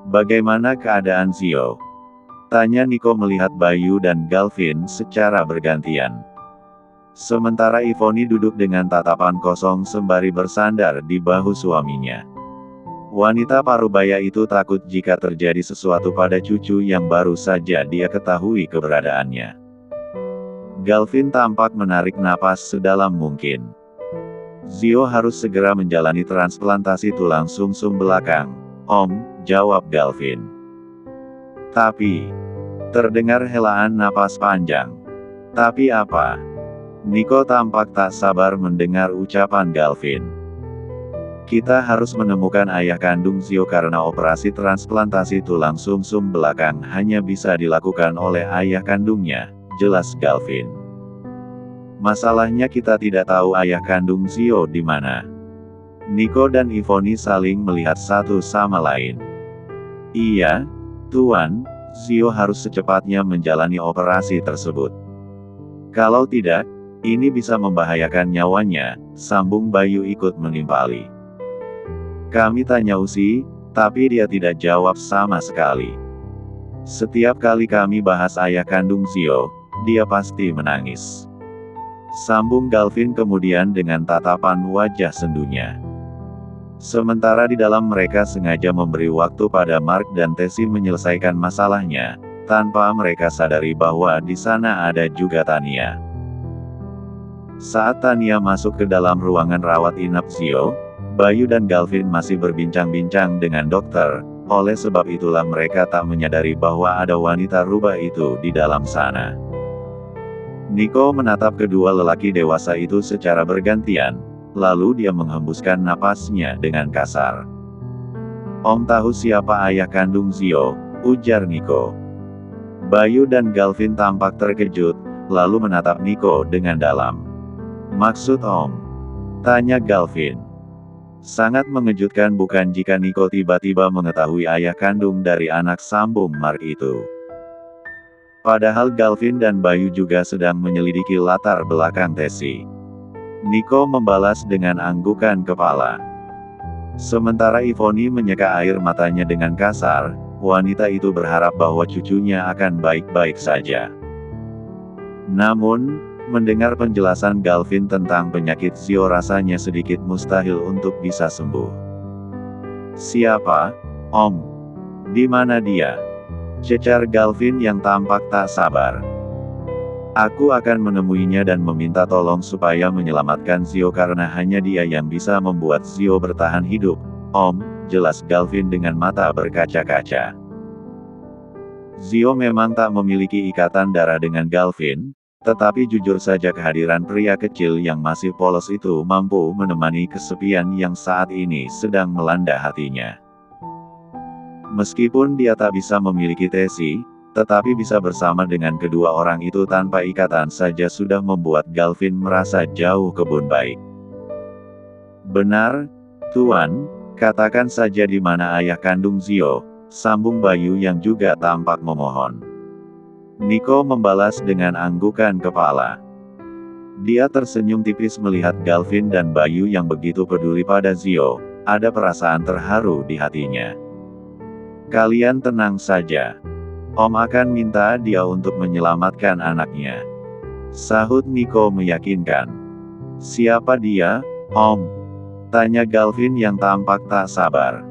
Bagaimana keadaan Zio? Tanya Nico melihat Bayu dan Galvin secara bergantian. Sementara Ivoni duduk dengan tatapan kosong sembari bersandar di bahu suaminya. Wanita parubaya itu takut jika terjadi sesuatu pada cucu yang baru saja dia ketahui keberadaannya. Galvin tampak menarik napas sedalam mungkin. Zio harus segera menjalani transplantasi tulang sumsum belakang, Om, jawab Galvin. Tapi, terdengar helaan napas panjang. Tapi apa? Nico tampak tak sabar mendengar ucapan Galvin. Kita harus menemukan ayah kandung Zio karena operasi transplantasi tulang sumsum belakang hanya bisa dilakukan oleh ayah kandungnya, jelas Galvin. Masalahnya kita tidak tahu ayah kandung Zio di mana. Nico dan Ivoni saling melihat satu sama lain. Iya, Tuan, Zio harus secepatnya menjalani operasi tersebut. Kalau tidak, ini bisa membahayakan nyawanya, sambung Bayu ikut menimpali. Kami tanya Usi, tapi dia tidak jawab sama sekali. Setiap kali kami bahas ayah kandung Zio, dia pasti menangis. Sambung Galvin kemudian dengan tatapan wajah sendunya. Sementara di dalam mereka sengaja memberi waktu pada Mark dan Tessie menyelesaikan masalahnya, tanpa mereka sadari bahwa di sana ada juga Tania. Saat Tania masuk ke dalam ruangan rawat inap Zio, Bayu dan Galvin masih berbincang-bincang dengan dokter, oleh sebab itulah mereka tak menyadari bahwa ada wanita rubah itu di dalam sana. Nico menatap kedua lelaki dewasa itu secara bergantian, lalu dia menghembuskan napasnya dengan kasar. Om tahu siapa ayah kandung Zio, ujar Nico. Bayu dan Galvin tampak terkejut, lalu menatap Nico dengan dalam. Maksud Om? Tanya Galvin. Sangat mengejutkan bukan jika Nico tiba-tiba mengetahui ayah kandung dari anak sambung Mark itu. Padahal Galvin dan Bayu juga sedang menyelidiki latar belakang Tessie. Nico membalas dengan anggukan kepala. Sementara Ivoni menyeka air matanya dengan kasar, wanita itu berharap bahwa cucunya akan baik-baik saja. Namun, mendengar penjelasan Galvin tentang penyakit Zio rasanya sedikit mustahil untuk bisa sembuh. Siapa, Om? Di mana dia? Cecar Galvin yang tampak tak sabar. Aku akan menemuinya dan meminta tolong supaya menyelamatkan Zio karena hanya dia yang bisa membuat Zio bertahan hidup, Om, jelas Galvin dengan mata berkaca-kaca. Zio memang tak memiliki ikatan darah dengan Galvin, tetapi jujur saja kehadiran pria kecil yang masih polos itu mampu menemani kesepian yang saat ini sedang melanda hatinya. Meskipun dia tak bisa memiliki Tessie, tetapi bisa bersama dengan kedua orang itu tanpa ikatan saja sudah membuat Galvin merasa jauh kebun baik. Benar, Tuan, katakan saja di mana ayah kandung Zio, sambung Bayu yang juga tampak memohon. Nico membalas dengan anggukan kepala. Dia tersenyum tipis melihat Galvin dan Bayu yang begitu peduli pada Zio, ada perasaan terharu di hatinya. Kalian tenang saja. Om akan minta dia untuk menyelamatkan anaknya. Sahut Nico meyakinkan. Siapa dia, Om? Tanya Galvin yang tampak tak sabar.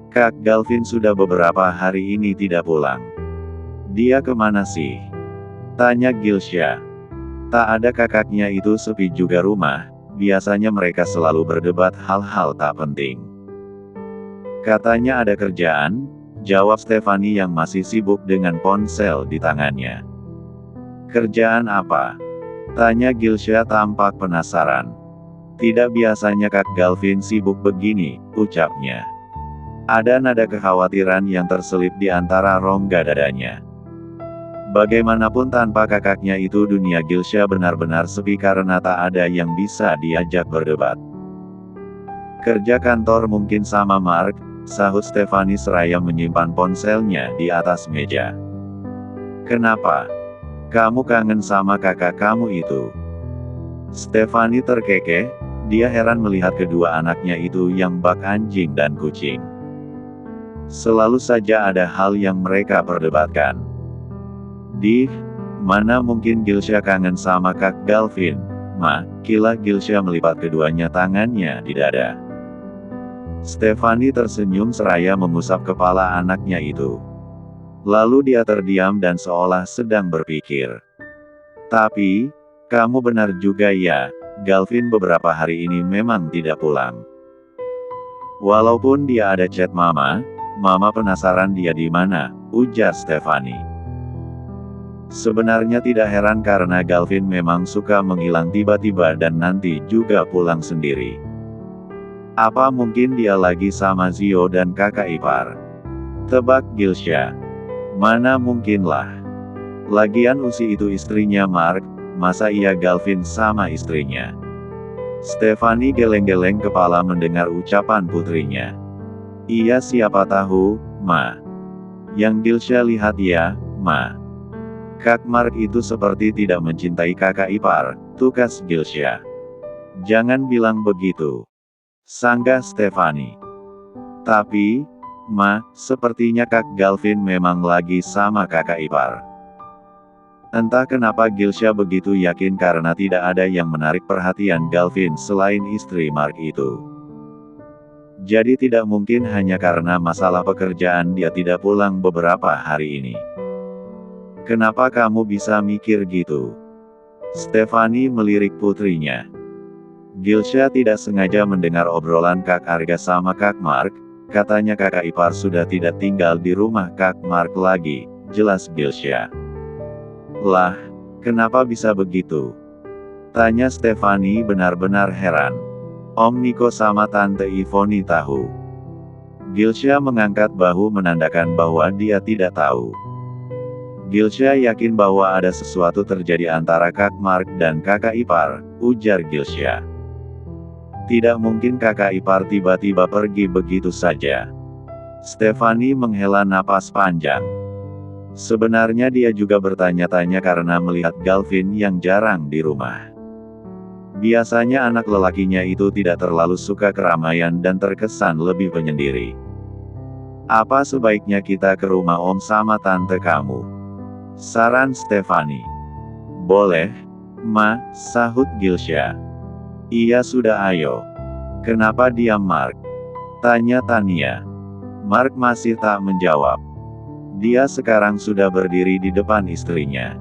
Kak Galvin sudah beberapa hari ini tidak pulang. Dia kemana sih? Tanya Gilsha. Tak ada kakaknya itu sepi juga rumah, biasanya mereka selalu berdebat hal-hal tak penting. Katanya ada kerjaan, jawab Stefani yang masih sibuk dengan ponsel di tangannya. Kerjaan apa? Tanya Gilsha tampak penasaran. Tidak biasanya Kak Galvin sibuk begini, ucapnya. Ada nada kekhawatiran yang terselip di antara rongga dadanya. Bagaimanapun tanpa kakaknya itu dunia Gilsha benar-benar sepi karena tak ada yang bisa diajak berdebat. Kerja kantor mungkin sama Mark, sahut Stefani seraya menyimpan ponselnya di atas meja. Kenapa? Kamu kangen sama kakak kamu itu? Stefani terkekeh, dia heran melihat kedua anaknya itu yang bak anjing dan kucing. Selalu saja ada hal yang mereka perdebatkan. Mana mungkin Gilsha kangen sama Kak Galvin, Ma, kila Gilsha melipat keduanya tangannya di dada. Stefani tersenyum seraya mengusap kepala anaknya itu. Lalu dia terdiam dan seolah sedang berpikir. Tapi, kamu benar juga ya, Galvin beberapa hari ini memang tidak pulang. Walaupun dia ada chat Mama penasaran dia di mana, ujar Stefani. Sebenarnya tidak heran karena Galvin memang suka menghilang tiba-tiba dan nanti juga pulang sendiri. Apa mungkin dia lagi sama Zio dan kakak ipar? Tebak Gilsha. Mana mungkinlah. Lagian Usi itu istrinya Mark, masa iya Galvin sama istrinya? Stefani geleng-geleng kepala mendengar ucapan putrinya. Iya siapa tahu, Ma. Yang Gilsha lihat ya, Ma. Kak Mark itu seperti tidak mencintai kakak ipar, tukas Gilsha. Jangan bilang begitu, sanggah Stefani. Tapi, Ma, sepertinya Kak Galvin memang lagi sama kakak ipar. Entah kenapa Gilsha begitu yakin karena tidak ada yang menarik perhatian Galvin selain istri Mark itu. Jadi tidak mungkin hanya karena masalah pekerjaan dia tidak pulang beberapa hari ini. Kenapa kamu bisa mikir gitu? Stefani melirik putrinya. Gilsha tidak sengaja mendengar obrolan Kak Arga sama Kak Mark, katanya kakak ipar sudah tidak tinggal di rumah Kak Mark lagi, jelas Gilsha. Lah, kenapa bisa begitu? Tanya Stefani benar-benar heran. Om Niko sama Tante Ivoni tahu. Gilsha mengangkat bahu menandakan bahwa dia tidak tahu. Gilsha yakin bahwa ada sesuatu terjadi antara Kak Mark dan kakak ipar, ujar Gilsha. Tidak mungkin kakak ipar tiba-tiba pergi begitu saja. Stefani menghela napas panjang. Sebenarnya dia juga bertanya-tanya karena melihat Galvin yang jarang di rumah. Biasanya anak lelakinya itu tidak terlalu suka keramaian dan terkesan lebih penyendiri. Apa sebaiknya kita ke rumah Om sama Tante kamu? Saran Stefani. Boleh, Ma, sahut Gilsha. Iya sudah ayo. Kenapa diam Mark? Tanya Tania. Mark masih tak menjawab. Dia sekarang sudah berdiri di depan istrinya.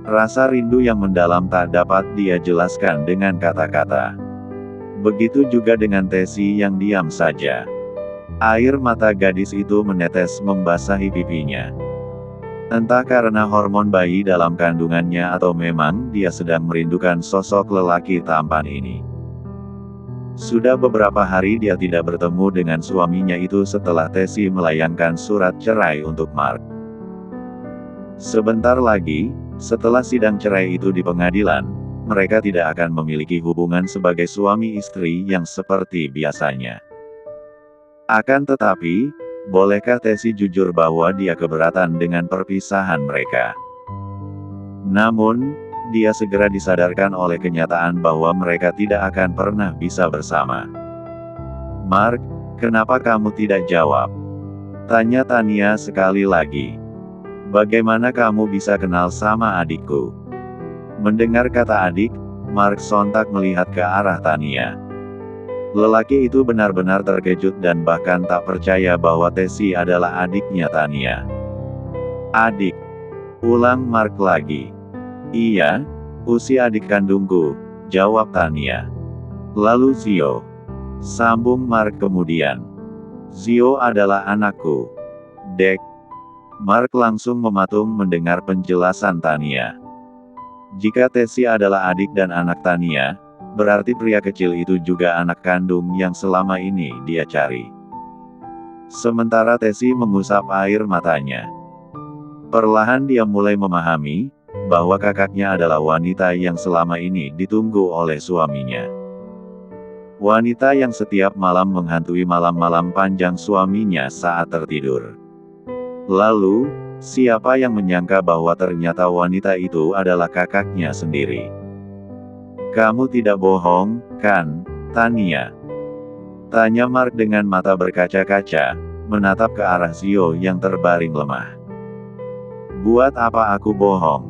Rasa rindu yang mendalam tak dapat dia jelaskan dengan kata-kata. Begitu juga dengan Tesi yang diam saja. Air mata gadis itu menetes membasahi pipinya. Entah karena hormon bayi dalam kandungannya atau memang dia sedang merindukan sosok lelaki tampan ini. Sudah beberapa hari dia tidak bertemu dengan suaminya itu setelah Tesi melayangkan surat cerai untuk Mark. Sebentar lagi, setelah sidang cerai itu di pengadilan, mereka tidak akan memiliki hubungan sebagai suami istri yang seperti biasanya. Akan tetapi, bolehkah Tesi jujur bahwa dia keberatan dengan perpisahan mereka? Namun, dia segera disadarkan oleh kenyataan bahwa mereka tidak akan pernah bisa bersama. Mark, kenapa kamu tidak jawab? Tanya Tania sekali lagi. Bagaimana kamu bisa kenal sama adikku? Mendengar kata adik, Mark sontak melihat ke arah Tania. Lelaki itu benar-benar terkejut dan bahkan tak percaya bahwa Tesi adalah adiknya Tania. Adik. Ulang Mark lagi. Iya, Usi adik kandungku, jawab Tania. Lalu Zio. Sambung Mark kemudian. Zio adalah anakku. Dek. Mark langsung mematung mendengar penjelasan Tania. Jika Tesi adalah adik dan anak Tania, berarti pria kecil itu juga anak kandung yang selama ini dia cari. Sementara Tesi mengusap air matanya. Perlahan dia mulai memahami bahwa kakaknya adalah wanita yang selama ini ditunggu oleh suaminya. Wanita yang setiap malam menghantui malam-malam panjang suaminya saat tertidur. Lalu, siapa yang menyangka bahwa ternyata wanita itu adalah kakaknya sendiri? Kamu tidak bohong, kan, Tania? Tanya Mark dengan mata berkaca-kaca. menatap ke arah Zio yang terbaring lemah. "Buat apa aku bohong?"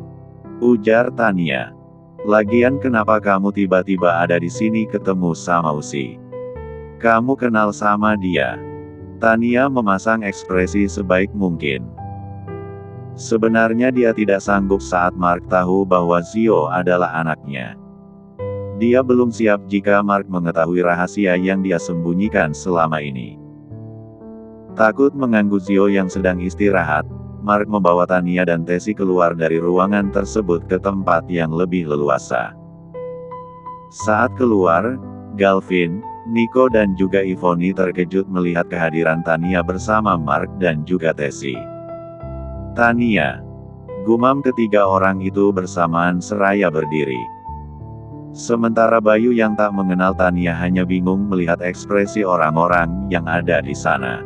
ujar Tania. "Lagian kenapa kamu tiba-tiba ada di sini ketemu sama Usi? Kamu kenal sama dia?" Tania memasang ekspresi sebaik mungkin. Sebenarnya dia tidak sanggup saat Mark tahu bahwa Zio adalah anaknya. Dia belum siap jika Mark mengetahui rahasia yang dia sembunyikan selama ini. Takut mengganggu Zio yang sedang istirahat, Mark membawa Tania dan Tesi keluar dari ruangan tersebut ke tempat yang lebih leluasa. Saat keluar, Galvin, Nico dan juga Ivoni terkejut melihat kehadiran Tania bersama Mark dan juga Tesi. "Tania," gumam ketiga orang itu bersamaan seraya berdiri. Sementara Bayu yang tak mengenal Tania hanya bingung melihat ekspresi orang-orang yang ada di sana.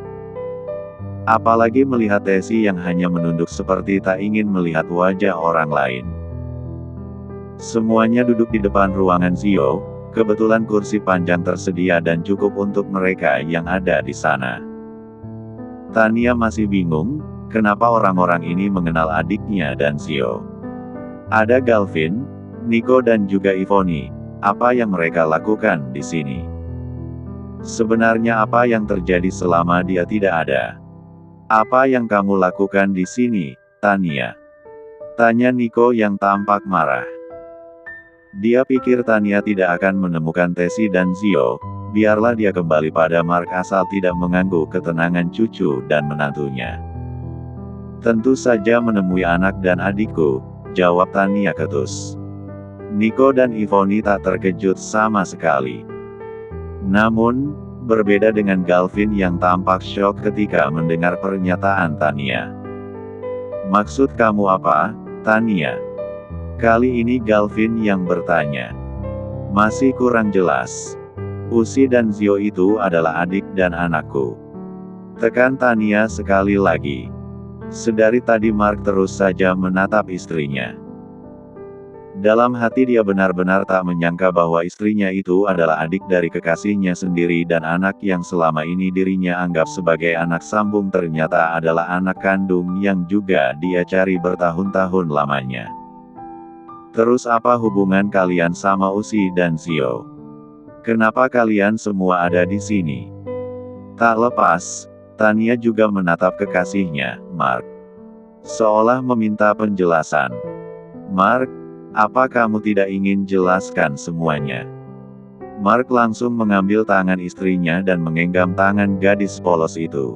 Apalagi melihat Tesi yang hanya menunduk seperti tak ingin melihat wajah orang lain. Semuanya duduk di depan ruangan Zio, kebetulan kursi panjang tersedia dan cukup untuk mereka yang ada di sana. Tania masih bingung, kenapa orang-orang ini mengenal adiknya dan Zio. Ada Galvin, Nico dan juga Ivoni. Apa yang mereka lakukan di sini? Sebenarnya apa yang terjadi selama dia tidak ada? "Apa yang kamu lakukan di sini, Tania?" tanya Nico yang tampak marah. Dia pikir Tania tidak akan menemukan Tesi dan Zio, biarlah dia kembali pada Mark asal tidak mengganggu ketenangan cucu dan menantunya. "Tentu saja menemui anak dan adikku," jawab Tania ketus. Nico dan Ivoni tak terkejut sama sekali. Namun, berbeda dengan Galvin yang tampak syok ketika mendengar pernyataan Tania. "Maksud kamu apa, Tania?" Kali ini Galvin yang bertanya. "Masih kurang jelas. Usi dan Zio itu adalah adik dan anakku," tekan Tania sekali lagi. Sedari tadi Mark terus saja menatap istrinya. Dalam hati dia benar-benar tak menyangka bahwa istrinya itu adalah adik dari kekasihnya sendiri dan anak yang selama ini dirinya anggap sebagai anak sambung ternyata adalah anak kandung yang juga dia cari bertahun-tahun lamanya. "Terus apa hubungan kalian sama Usi dan Zio? Kenapa kalian semua ada di sini?" Tak lepas, Tania juga menatap kekasihnya, Mark. Seolah meminta penjelasan. "Mark, apa kamu tidak ingin jelaskan semuanya?" Mark langsung mengambil tangan istrinya dan menggenggam tangan gadis polos itu.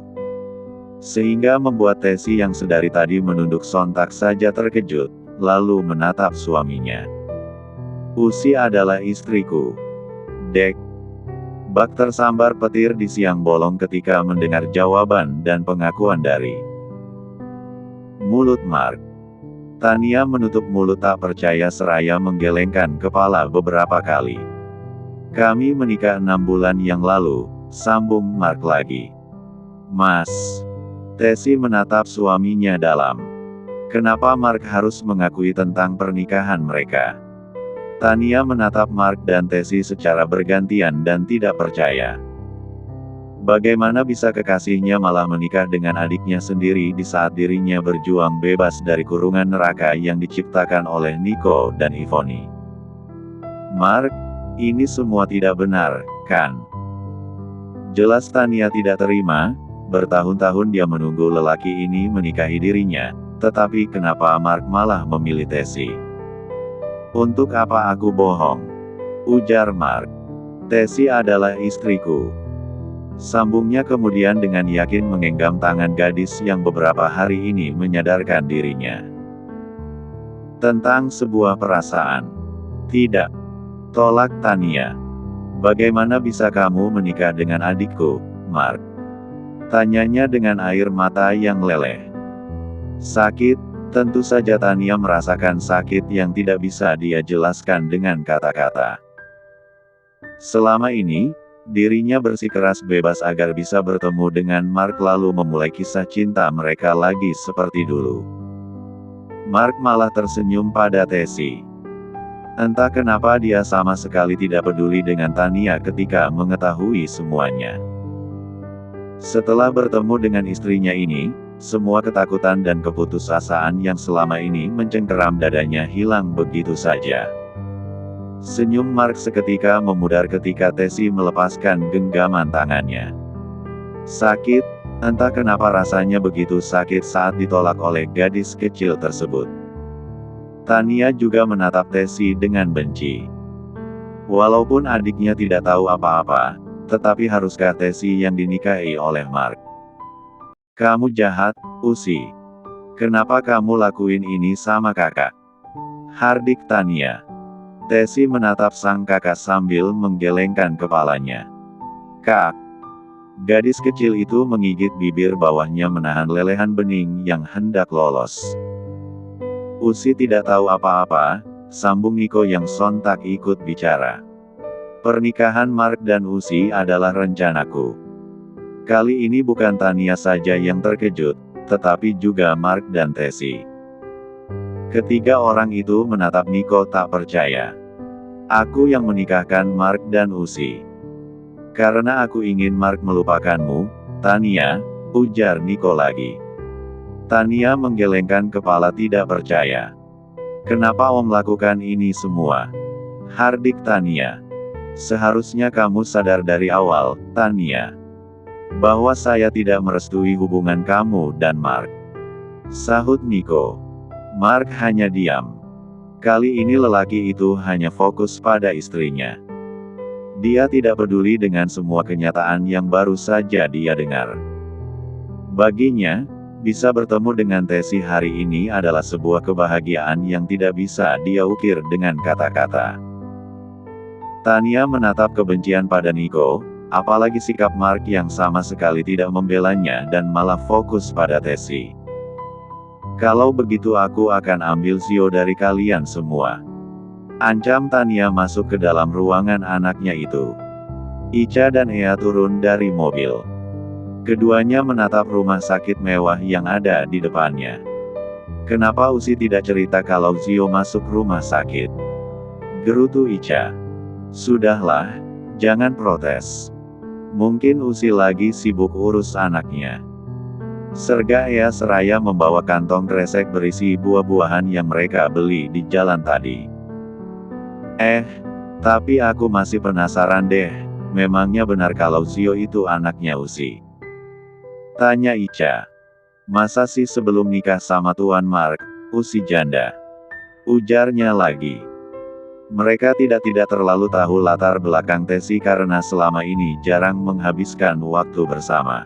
Sehingga membuat Tesi yang sedari tadi menunduk sontak saja terkejut, lalu menatap suaminya. "Usi adalah istriku, Dek." Bak tersambar petir di siang bolong ketika mendengar jawaban dan pengakuan dari mulut Mark. Tania menutup mulut tak percaya seraya menggelengkan kepala beberapa kali. "Kami menikah 6 bulan yang lalu," sambung Mark lagi. "Mas." Tesi menatap suaminya dalam. Kenapa Mark harus mengakui tentang pernikahan mereka? Tania menatap Mark dan Tesi secara bergantian dan tidak percaya. Bagaimana bisa kekasihnya malah menikah dengan adiknya sendiri di saat dirinya berjuang bebas dari kurungan neraka yang diciptakan oleh Nico dan Ivoni? "Mark, ini semua tidak benar, kan?" Jelas Tania tidak terima, bertahun-tahun dia menunggu lelaki ini menikahi dirinya, tetapi kenapa Mark malah memilih Tesi? "Untuk apa aku bohong?" ujar Mark. "Tesi adalah istriku," sambungnya kemudian dengan yakin menggenggam tangan gadis yang beberapa hari ini menyadarkan dirinya tentang sebuah perasaan. "Tidak," tolak Tania. "Bagaimana bisa kamu menikah dengan adikku, Mark?" tanyanya dengan air mata yang meleleh. Sakit, tentu saja Tania merasakan sakit yang tidak bisa dia jelaskan dengan kata-kata. Selama ini, dirinya bersikeras bebas agar bisa bertemu dengan Mark lalu memulai kisah cinta mereka lagi seperti dulu. Mark malah tersenyum pada Tesi. Entah kenapa dia sama sekali tidak peduli dengan Tania ketika mengetahui semuanya. Setelah bertemu dengan istrinya ini, semua ketakutan dan keputusasaan yang selama ini mencengkeram dadanya hilang begitu saja. Senyum Mark seketika memudar ketika Tesi melepaskan genggaman tangannya. Sakit, entah kenapa rasanya begitu sakit saat ditolak oleh gadis kecil tersebut. Tania juga menatap Tesi dengan benci. Walaupun adiknya tidak tahu apa-apa, tetapi haruskah Tesi yang dinikahi oleh Mark? Kamu jahat, Usi. Kenapa kamu lakuin ini sama kakak? Hardik Tania. Tesi menatap sang kakak sambil menggelengkan kepalanya. Kak. Gadis kecil itu menggigit bibir bawahnya menahan lelehan bening yang hendak lolos. Usi tidak tahu apa-apa, sambung Niko yang sontak ikut bicara. Pernikahan Mark dan Usi adalah rencanaku. Kali ini bukan Tania saja yang terkejut, tetapi juga Mark dan Tesi. Ketiga orang itu menatap Niko tak percaya. Aku yang menikahkan Mark dan Usi. Karena aku ingin Mark melupakanmu, Tania, ujar Niko lagi. Tania menggelengkan kepala tidak percaya. Kenapa Om lakukan ini semua? Hardik Tania. Seharusnya kamu sadar dari awal, Tania. Bahwa saya tidak merestui hubungan kamu dan Mark. Sahut Niko. Mark hanya diam. Kali ini lelaki itu hanya fokus pada istrinya. Dia tidak peduli dengan semua kenyataan yang baru saja dia dengar. Baginya, bisa bertemu dengan Tesi hari ini adalah sebuah kebahagiaan yang tidak bisa dia ukir dengan kata-kata. Tania menatap kebencian pada Niko, apalagi sikap Mark yang sama sekali tidak membelanya dan malah fokus pada Tesi. Kalau begitu aku akan ambil Zio dari kalian semua. Ancam Tania masuk ke dalam ruangan anaknya itu. Ica dan Ea turun dari mobil. Keduanya menatap rumah sakit mewah yang ada di depannya. Kenapa Usi tidak cerita kalau Zio masuk rumah sakit? Gerutu Ica. Sudahlah, jangan protes. Mungkin Usi lagi sibuk urus anaknya. Serga Ea seraya membawa kantong kresek berisi buah-buahan yang mereka beli di jalan tadi. Tapi aku masih penasaran deh, memangnya benar kalau Zio itu anaknya Usi? Tanya Ica. Masa sih sebelum nikah sama Tuan Mark, Usi janda? Ujarnya lagi. Mereka tidak terlalu tahu latar belakang Tesi karena selama ini jarang menghabiskan waktu bersama.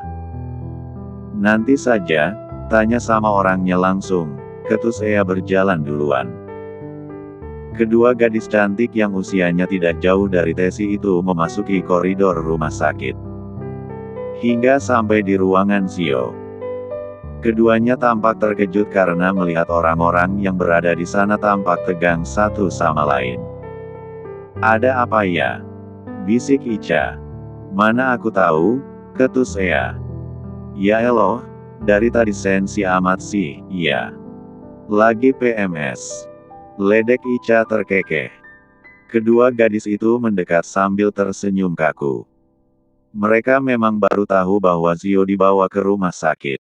Nanti saja, tanya sama orangnya langsung, ketus Ea berjalan duluan. Kedua gadis cantik yang usianya tidak jauh dari Tesi itu memasuki koridor rumah sakit. Hingga sampai di ruangan Zio. Keduanya tampak terkejut karena melihat orang-orang yang berada di sana tampak tegang satu sama lain. Ada apa ya? Bisik Ica. Mana aku tahu, ketus Ea. Ya eloh, dari tadi sensi amat sih, iya. Lagi PMS. Ledek Ica terkekeh. Kedua gadis itu mendekat sambil tersenyum kaku. Mereka memang baru tahu bahwa Zio dibawa ke rumah sakit.